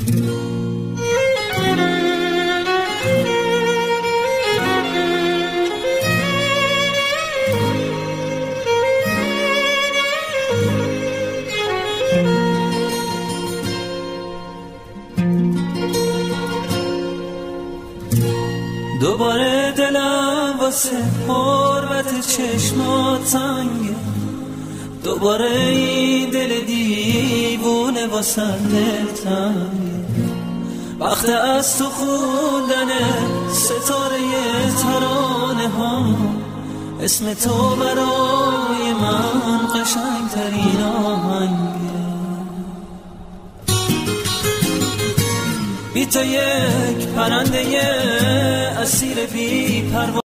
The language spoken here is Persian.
دوباره دلم واسه حرمت چشمات تنگه، دوباره این دل دیوونه واسه دل تنگه. وقت از تو خوندن ستاره ترانه ها، اسم تو برای من قشنگترین آهنگه. بی تو یک پرنده اسیر بی پرواز